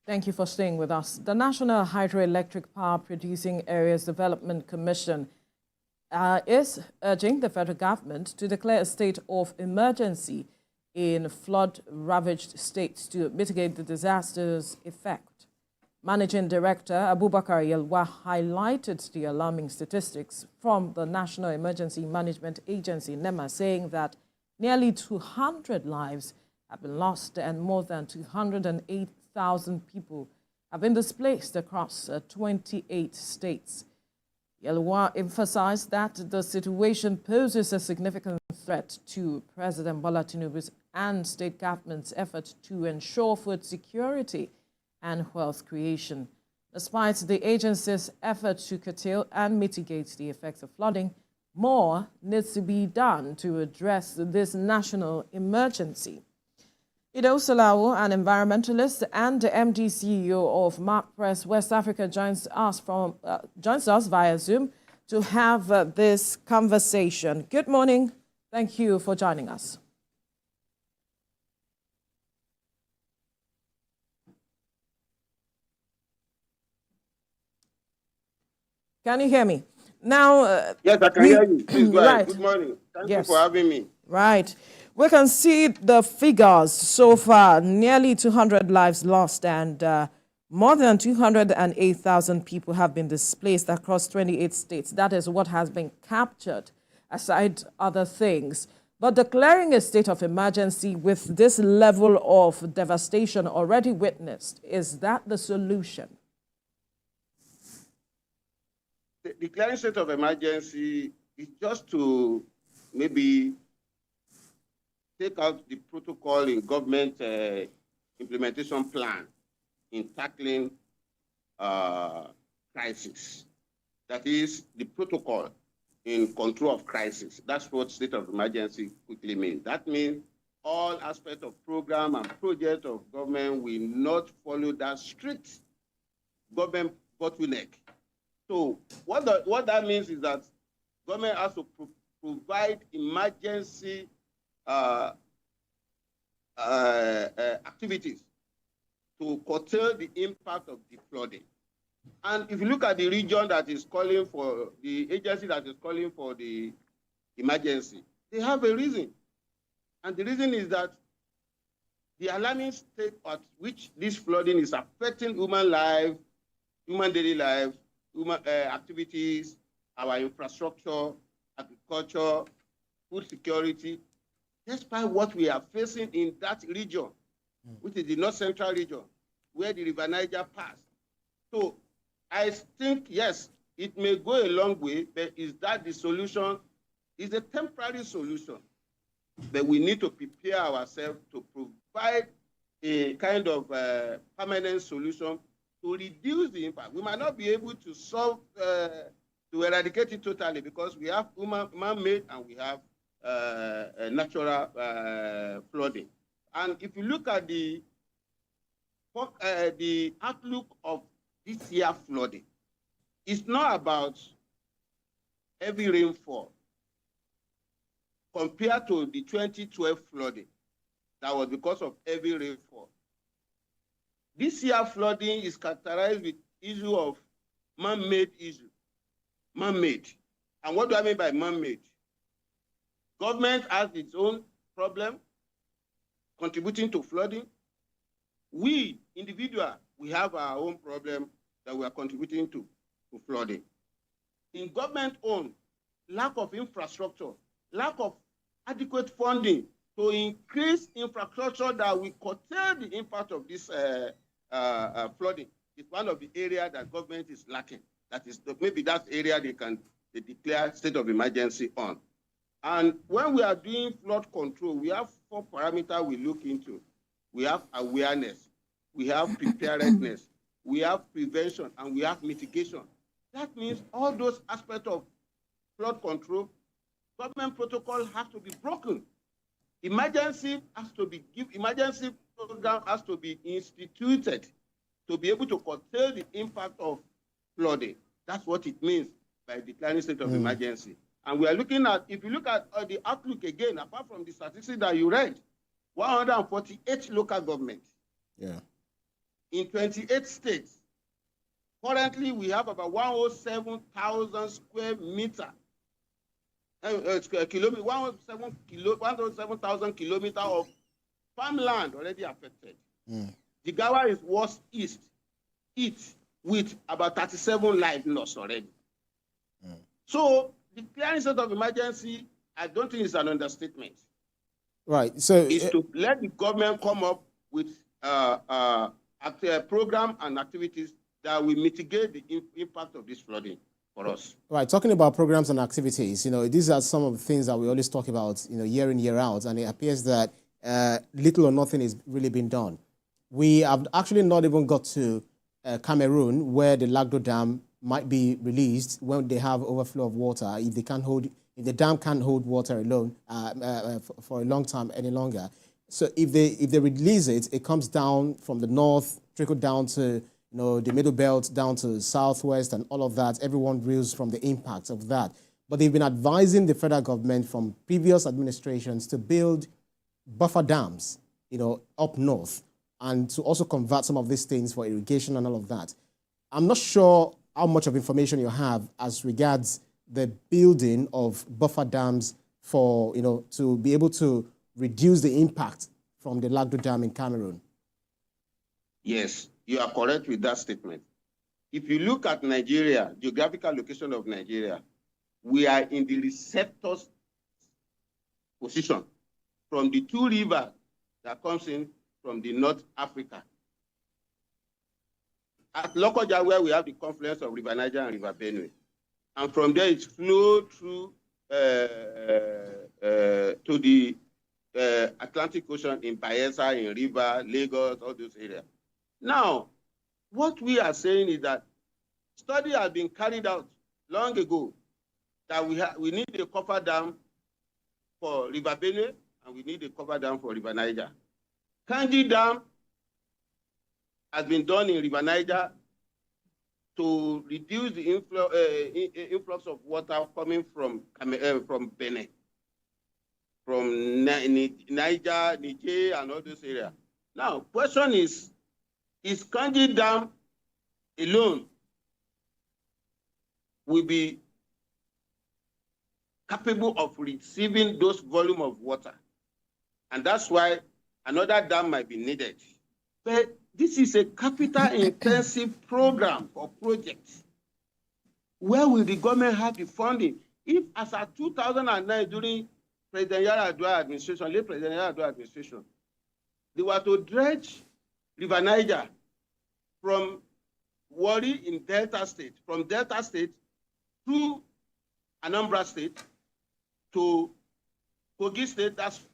Thank you for staying with us. The National Hydroelectric Power Producing Areas Development Commission is urging the federal government to declare a state of emergency in flood-ravaged states to mitigate the disaster's effect. Managing Director Abubakar Yelwa highlighted the alarming statistics from the National Emergency Management Agency, NEMA, saying that nearly 200 lives have been lost and more than 208,000 people have been displaced across 28 states. Yelwa emphasized that the situation poses a significant threat to President Bola Tinubu's and state government's efforts to ensure food security and wealth creation. Despite the agency's effort to curtail and mitigate the effects of flooding, more needs to be done to address this national emergency. Ido Salawu, an environmentalist and the MD CEO of Mark Press West Africa, joins us via Zoom to have this conversation. Good morning. Thank you for joining us. Can you hear me? Now, yes, I can hear you. Please go ahead. Good morning. Thank you for having me. Right. We can see the figures so far, nearly 200 lives lost and more than 208,000 people have been displaced across 28 states. That is what has been captured, aside other things. But declaring a state of emergency with this level of devastation already witnessed, is that the solution? Declaring state of emergency is just to maybe take out the protocol in government implementation plan in tackling crisis. That is the protocol in control of crisis. That's what state of emergency quickly means. That means all aspects of program and project of government will not follow that strict government bottleneck. So what that means is that government has to provide emergency activities to curtail the impact of the flooding. And if you look at the region that is calling for, the agency that is calling for the emergency, they have a reason. And the reason is that the alarming state at which this flooding is affecting human life, human daily life, human activities, our infrastructure, agriculture, food security, despite what we are facing in that region, which is the North Central region, where the River Niger passed. So I think, yes, it may go a long way, but is that the solution? It's a temporary solution. But we need to prepare ourselves to provide a kind of permanent solution to reduce the impact. We might not be able to solve, to eradicate it totally, because we have man-made and we have natural flooding. And if you look at the outlook of this year flooding, it's not about heavy rainfall compared to the 2012 flooding that was because of heavy rainfall. This year flooding is characterized with issue of man-made issue. Man-made. And what do I mean by man-made? Government has its own problem contributing to flooding. We, individuals, we have our own problem that we are contributing to flooding. In government-owned, lack of infrastructure, lack of adequate funding to increase infrastructure that will curtail the impact of this flooding is one of the areas that government is lacking. That is maybe that area they declare state of emergency on. And when we are doing flood control, we have 4 parameters we look into. We have awareness, we have preparedness, we have prevention, and we have mitigation. That means all those aspects of flood control, government protocol has to be broken. Emergency program has to be instituted to be able to curtail the impact of flooding. That's what it means by declaring state of emergency. And we are looking at, if you look at the outlook again, apart from the statistics that you read, 148 local governments in 28 states. Currently, we have about 107,000 square meter, kilometer, 107,000 kilometers of farmland already affected. Jigawa is worst east, with about 37 lives lost already. So declaring state of emergency, I don't think it's an understatement. Right. So it's to let the government come up with a program and activities that will mitigate the impact of this flooding for us. Right. Talking about programs and activities, these are some of the things that we always talk about, year in, year out, and it appears that little or nothing is really being done. We have actually not even got to Cameroon, where the Lagdo Dam might be released when they have overflow of water, if the dam can't hold water alone for a long time any longer. So if they release it, it comes down from the north, trickle down to the middle belt, down to southwest and all of that. Everyone reels from the impact of that. But they've been advising the federal government from previous administrations to build buffer dams, up north, and to also convert some of these things for irrigation and all of that. I'm not sure how much of information you have as regards the building of buffer dams for, to be able to reduce the impact from the Lagdo Dam in Cameroon. Yes, you are correct with that statement. If you look at Nigeria, geographical location of Nigeria, we are in the receptor's position from the two rivers that comes in from the North Africa. At Lokoja, where we have the confluence of River Niger and River Benue. And from there, it's flowed through to the Atlantic Ocean in Bayelsa, in River, Lagos, all those areas. Now, what we are saying is that study has been carried out long ago that we need a cover dam for River Benue and we need a cover dam for River Niger. Kanji Dam has been done in River Niger to reduce the influx of water coming from Benin, from Niger, Niger, and all those areas. Now, question is Kanji Dam alone will be capable of receiving those volume of water? And that's why another dam might be needed. But this is a capital-intensive program or project. Where will the government have the funding? If, as at 2009, during President Yelwa administration, late President Yelwa administration, they were to dredge River Niger from Warri in Delta State, from Delta State to Anambra State to Kogi State, that's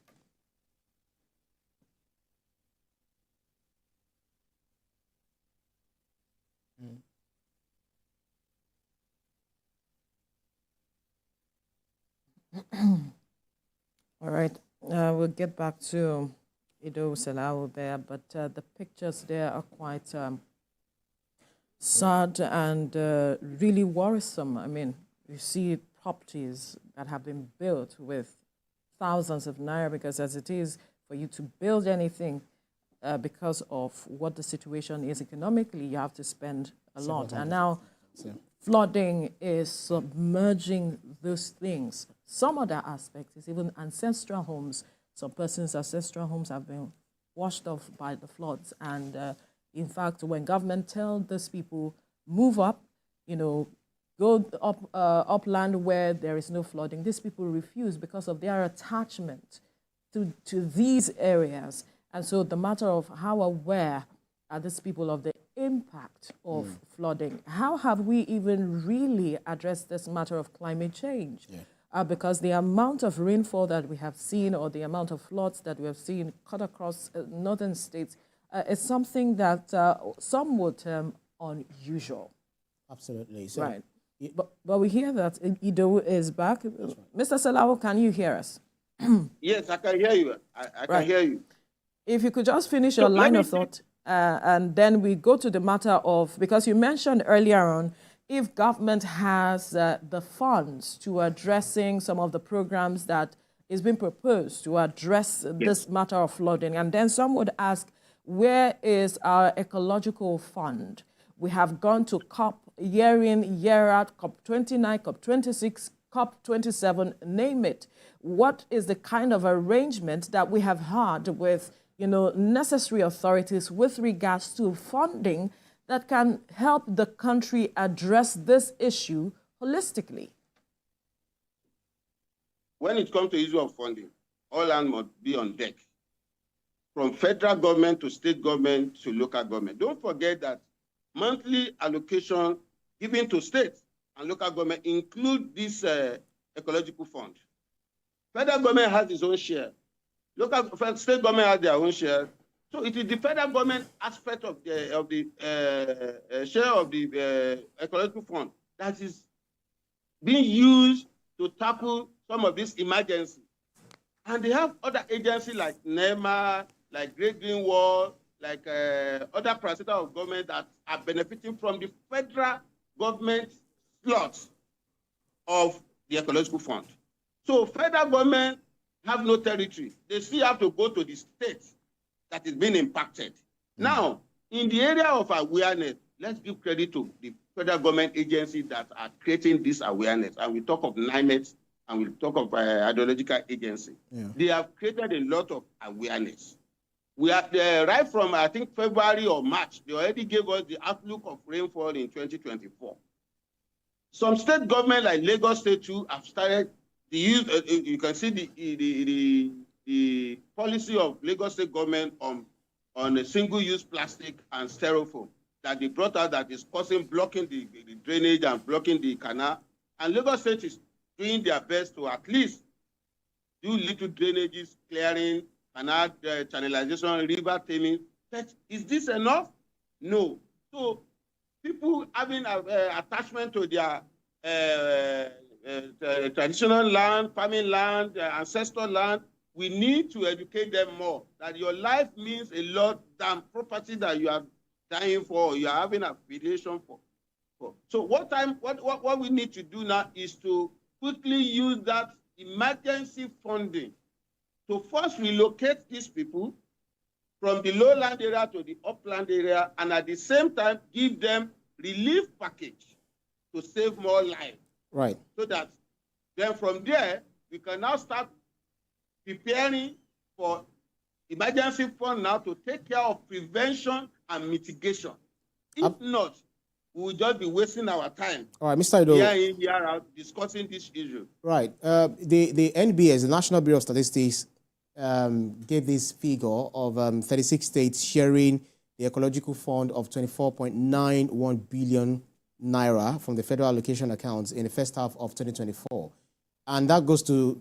All right, we'll get back to Ido Salawu there, but the pictures there are quite sad and really worrisome. I mean, you see properties that have been built with thousands of naira, because as it is for you to build anything because of what the situation is economically, you have to spend a lot. And now flooding is submerging those things. Some other aspects is even ancestral homes. Some persons' ancestral homes have been washed off by the floods. And in fact, when government tell these people, move up, go up upland where there is no flooding, these people refuse because of their attachment to these areas. And so the matter of how aware are these people of the impact of flooding? How have we even really addressed this matter of climate change? Because the amount of rainfall that we have seen, or the amount of floods that we have seen cut across northern states, is something that some would term unusual. Absolutely. So, right. But we hear that Ido is back. Right. Mr. Salawu, can you hear us? Yes, I can hear you. I can hear you. If you could just finish your line of thought, and then we go to the matter of, because you mentioned earlier on, if government has the funds to addressing some of the programs that is being proposed to address this matter of flooding. And then some would ask, Where is our ecological fund? We have gone to COP year in, year out, COP 29, COP 26, COP 27, name it. What is the kind of arrangement that we have had with, necessary authorities with regards to funding that can help the country address this issue holistically? When it comes to issue of funding, all hands must be on deck, from federal government to state government to local government. Don't forget that monthly allocation given to states and local government include this ecological fund. Federal government has its own share. State government has their own share. So it is the federal government aspect of the share of the ecological fund that is being used to tackle some of these emergencies. And they have other agencies like NEMA, like Great Green Wall, like other parastatals of government that are benefiting from the federal government slots of the ecological fund. So federal government have no territory. They still have to go to the state that is being impacted. Now, in the area of awareness, let's give credit to the federal government agencies that are creating this awareness. And we talk of NIMET and we talk of Hydroelectric agency. Yeah. They have created a lot of awareness. We are right from, I think, February or March, they already gave us the outlook of rainfall in 2024. Some state government, like Lagos State too, have started the use. You can see the policy of Lagos State government on a single-use plastic and styrofoam that they brought out that is blocking the drainage and blocking the canal. And Lagos State is doing their best to at least do little drainages, clearing, canal channelization, river taming. But is this enough? No. So people having attachment to their traditional land, farming land, ancestral land, we need to educate them more that your life means a lot than property that you are dying for, you are having affiliation for. So what we need to do now is to quickly use that emergency funding to first relocate these people from the lowland area to the upland area, and at the same time give them relief package to save more lives. Right. So that then from there, we can now start preparing for emergency fund now to take care of prevention and mitigation. If not, we will just be wasting our time. All right, Mr. Ido. Year in, year out, discussing this issue. Right. The NBS, the National Bureau of Statistics, gave this figure of 36 states sharing the ecological fund of 24.91 billion naira from the federal allocation accounts in the first half of 2024. And that goes to,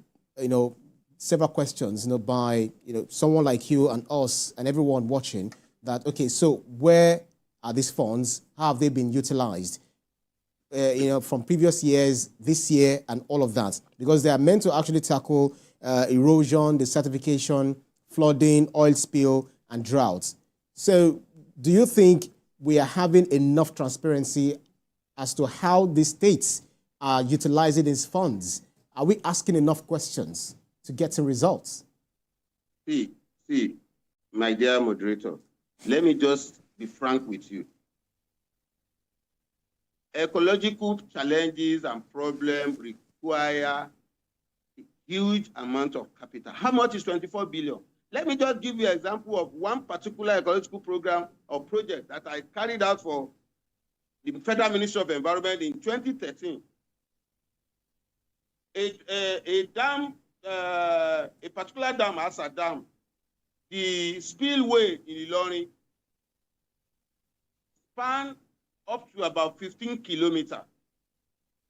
several questions, by, someone like you and us and everyone watching that, okay, so where are these funds? How have they been utilized? From previous years, this year, and all of that, because they are meant to actually tackle erosion, desertification, flooding, oil spill, and droughts. So do you think we are having enough transparency as to how the states are utilizing these funds? Are we asking enough questions to get some results? See, my dear moderator, let me just be frank with you. Ecological challenges and problems require a huge amount of capital. How much is 24 billion? Let me just give you an example of one particular ecological program or project that I carried out for the Federal Ministry of Environment in 2013. A dam, a particular dam, Asa Dam, the spillway in Ilorin span up to about 15 kilometers.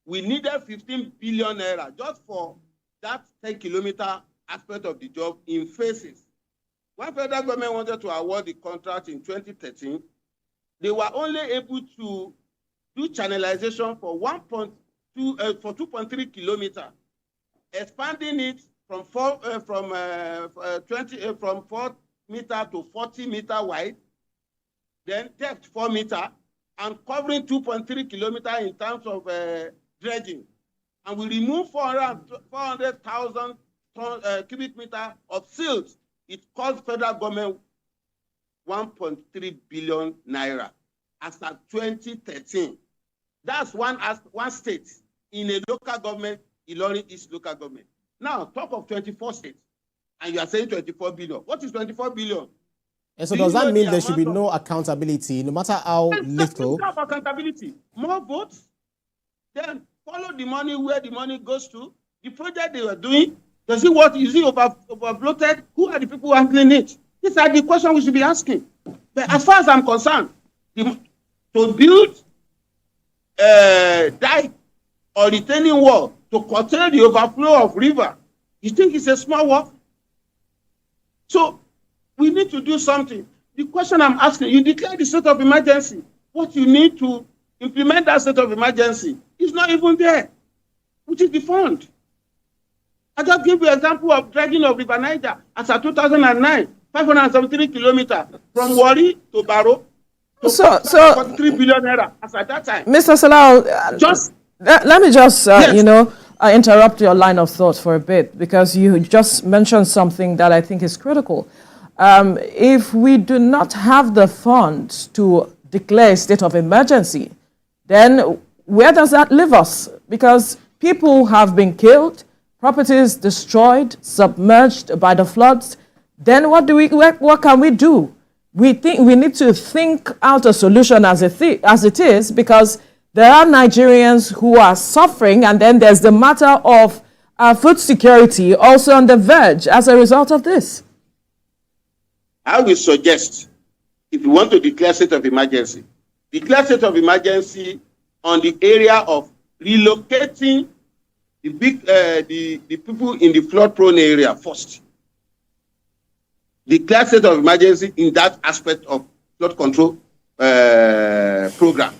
We needed 15 billion naira just for that 10-kilometer aspect of the job in phases. When federal government wanted to award the contract in 2013, they were only able to do channelization for 2.3 kilometers, expanding it from 4 meter to 40 meter wide, then depth 4 meter, and covering 2.3 kilometers in terms of dredging. And we removed 400,000 cubic meter of silt. It cost federal government 1.3 billion naira as at 2013. That's one state in a local government, Ilorin East local government. Now, talk of 24 states, and you are saying 24 billion. What is 24 billion? And so does that mean there should be no accountability, no matter how little? Have accountability. More votes, then follow the money where the money goes to. The project they were doing, is it over-bloated? Who are the people handling it? These are the questions we should be asking. But as far as I'm concerned, to build dike or retaining wall to curtail the overflow of river, you think it's a small work? So we need to do something. The question I'm asking, you declare the state of emergency. What you need to implement that state of emergency is not even there, which is the fund. I just give you an example of dredging of River Niger as of 2009, 573 kilometers from Warri to Baro. So 43 billion naira as at that time. Mr. Salau, let me just, yes, interrupt your line of thought for a bit, because you just mentioned something that I think is critical. If we do not have the funds to declare a state of emergency, then where does that leave us? Because people have been killed, properties destroyed, submerged by the floods. Then what can we do? We need to think out a solution as it is, because there are Nigerians who are suffering, and then there's the matter of food security also on the verge as a result of this. I will suggest, if you want to declare state of emergency, declare state of emergency on the area of relocating the people in the flood-prone area first. Declare state of emergency in that aspect of flood control program.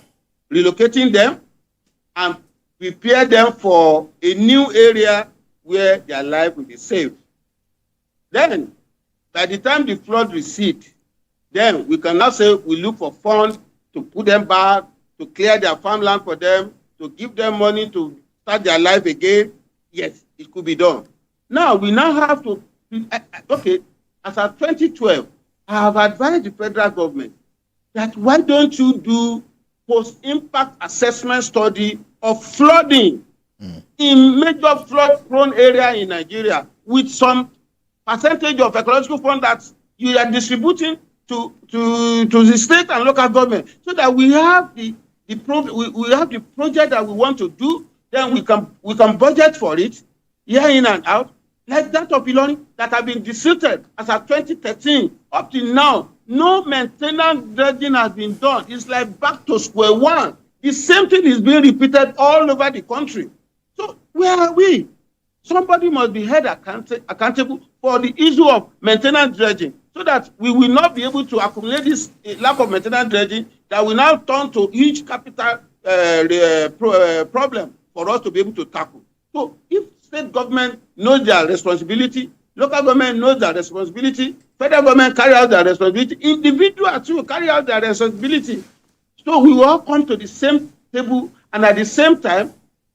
Relocating them and prepare them for a new area where their life will be saved. Then, by the time the flood recedes, then we can now say we look for funds to put them back, to clear their farmland for them, to give them money to start their life again. Yes, it could be done. Now, we now have to, okay, as of 2012, I have advised the federal government that why don't you do post-impact assessment study of flooding in major flood-prone area in Nigeria, with some percentage of ecological fund that you are distributing to the state and local government, so that we have the project that we want to do. Then we can budget for it year in and out, like that of Ilorin that have been desilted as of 2013 up till now. No maintenance dredging has been done. It's like back to square one. The same thing is being repeated all over the country. So where are we? Somebody must be held accountable for the issue of maintenance dredging, so that we will not be able to accumulate this lack of maintenance dredging that will now turn to huge capital problem for us to be able to tackle. So if state government knows their responsibility, local government knows their responsibility, federal government carry out their responsibility, individuals too carry out their responsibility. So we will all come to the same table and at the same time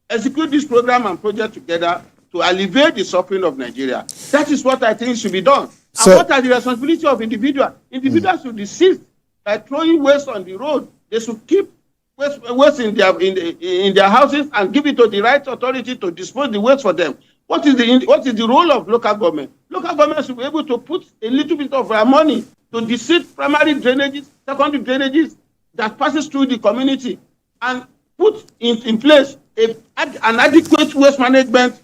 execute this program and project together to alleviate the suffering of Nigeria. That is what I think should be done. So, and what are the responsibilities of individuals? Individuals should desist by throwing waste on the road. They should keep waste in their houses and give it to the right authority to dispose the waste for them. What is the role of local government? Local government should be able to put a little bit of their money to desist primary drainages, secondary drainages that passes through the community, and put in place an adequate waste management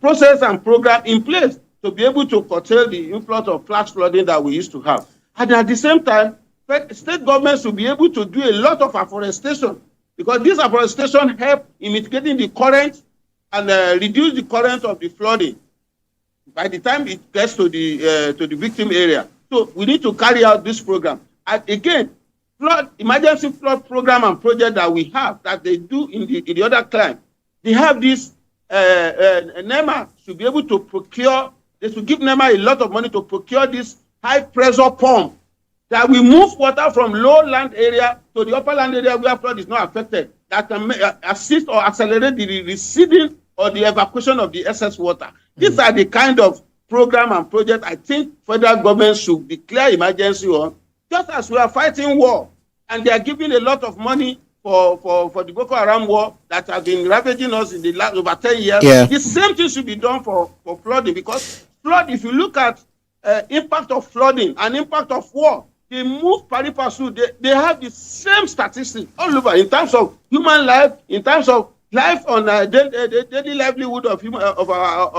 process and program in place to be able to curtail the influx of flash flooding that we used to have. And at the same time, state governments should be able to do a lot of afforestation, because this afforestation helps in mitigating the current and reduce the current of the flooding by the time it gets to the victim area. So we need to carry out this program. And again, emergency flood program and project that we have, that they do in the other client, they have this, NEMA should be able to procure, they should give NEMA a lot of money to procure this high pressure pump that will move water from low land area to the upper land area where flood is not affected, that can assist or accelerate the receding or the evacuation of the excess water. These are the kind of program and project I think federal government should declare emergency on, just as we are fighting war, and they are giving a lot of money for the Boko Haram war that has been ravaging us in the last over 10 years. Yeah. The same thing should be done for flooding, because flood, if you look at impact of flooding and impact of war, they move pari passu. They have the same statistics all over in terms of human life, in terms of life on daily livelihood of our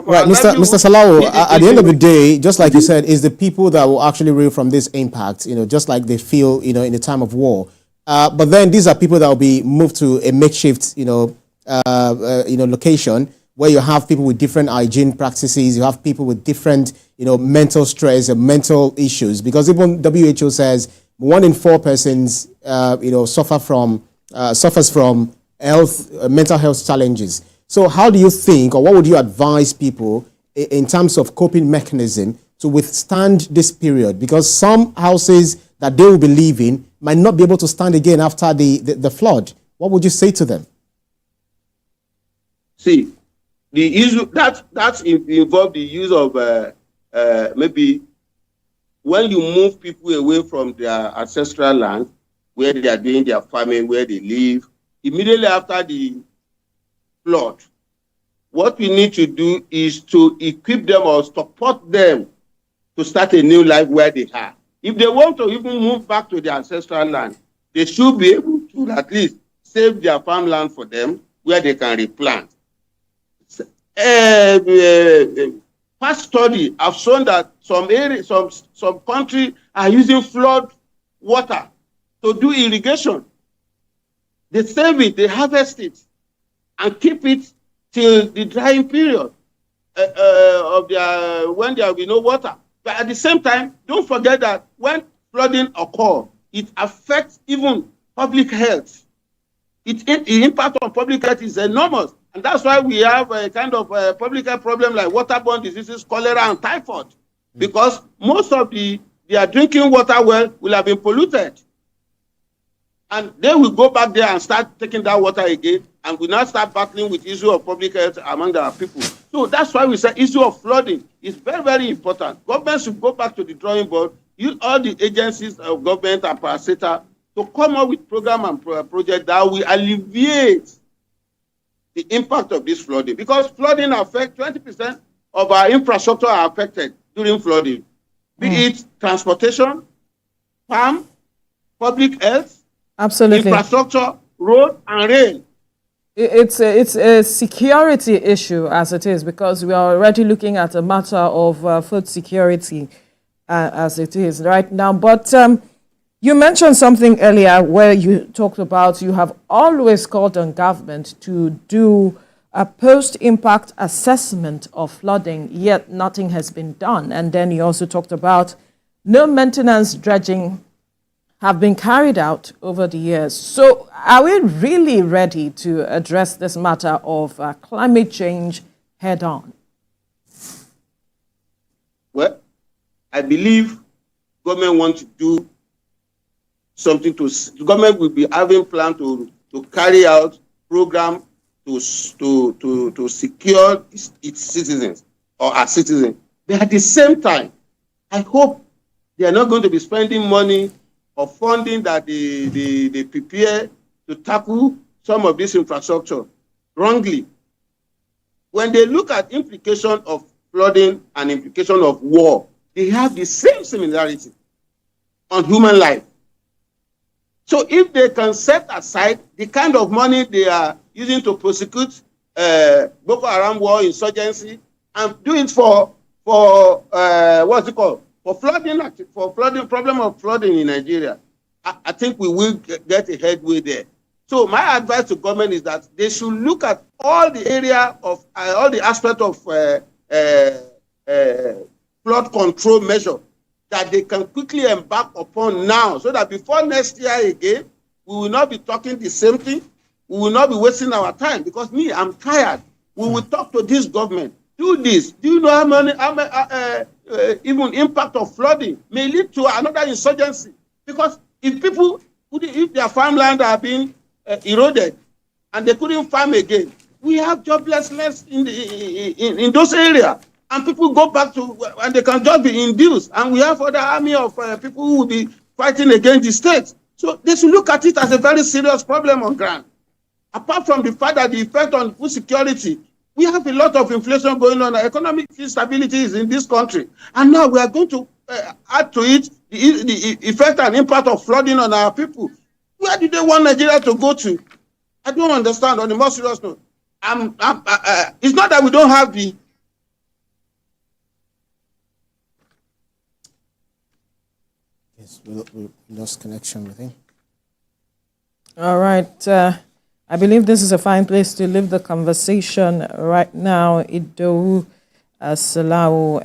right, Mr. Salawu, at the end of the day, just like you said, is the people that will actually reap from this impact, just like they feel, in the time of war. But then these are people that will be moved to a makeshift, location where you have people with different hygiene practices, you have people with different, mental stress and mental issues, because even WHO says 1 in 4 persons, suffers from mental health challenges. So how do you think, or what would you advise people in terms of coping mechanism to withstand this period? Because some houses that they will be leaving might not be able to stand again after the flood. What would you say to them? See, the issue that's involved the use of maybe when you move people away from their ancestral land, where they are doing their farming, where they live, immediately after the flood, what we need to do is to equip them or support them to start a new life where they are. If they want to even move back to their ancestral land, they should be able to at least save their farmland for them where they can replant. Past study have shown that some areas, some countries are using flood water to do irrigation. They save it, they harvest it, and keep it till the drying period of when there will be no water. But at the same time, don't forget that when flooding occurs, it affects even public health. The impact on public health is enormous. And that's why we have a kind of public health problem like waterborne diseases, cholera, and typhoid. Because most of their drinking water well will have been polluted. And they will go back there and start taking that water again, and will now start battling with issue of public health among our people. So that's why we say issue of flooding is very, very important. Government should go back to the drawing board, use all the agencies of government and parastatal to come up with program and project that will alleviate the impact of this flooding. Because flooding affects 20% of our infrastructure are affected during flooding, be it transportation, farm, public health, absolutely, infrastructure, road, and rail. It's a security issue as it is, because we are already looking at a matter of food security as it is right now. But you mentioned something earlier where you talked about you have always called on government to do a post-impact assessment of flooding, yet nothing has been done. And then you also talked about no maintenance dredging have been carried out over the years. So are we really ready to address this matter of climate change head on? Well, I believe government wants to do something the government will be having plan to carry out program to secure its citizens or our citizens. But at the same time, I hope they are not going to be spending money or funding that they prepare to tackle some of this infrastructure wrongly. When they look at implication of flooding and implication of war, they have the same similarity on human life. So if they can set aside the kind of money they are using to prosecute Boko Haram war insurgency and do it for what's it called? For flooding, problem of flooding in Nigeria, I think we will get a headway there. So my advice to government is that they should look at all the area of all the aspects of flood control measure that they can quickly embark upon now, so that before next year again, we will not be talking the same thing. We will not be wasting our time, because I'm tired. We will talk to this government. Do this. Do you know how many even impact of flooding may lead to another insurgency? Because if their farmland are being eroded and they couldn't farm again, we have joblessness in those areas. and people go back to, and they can just be induced. And we have other army of people who will be fighting against the state. So they should look at it as a very serious problem on ground. Apart from the fact that the effect on food security, we have a lot of inflation going on. Economic instability is in this country. And now we are going to add to it the effect and impact of flooding on our people. Where do they want Nigeria to go to? I don't understand. On the more serious note, it's not that we don't have the... Yes, we lost connection with him. All right. I believe this is a fine place to leave the conversation right now. Ido Salao.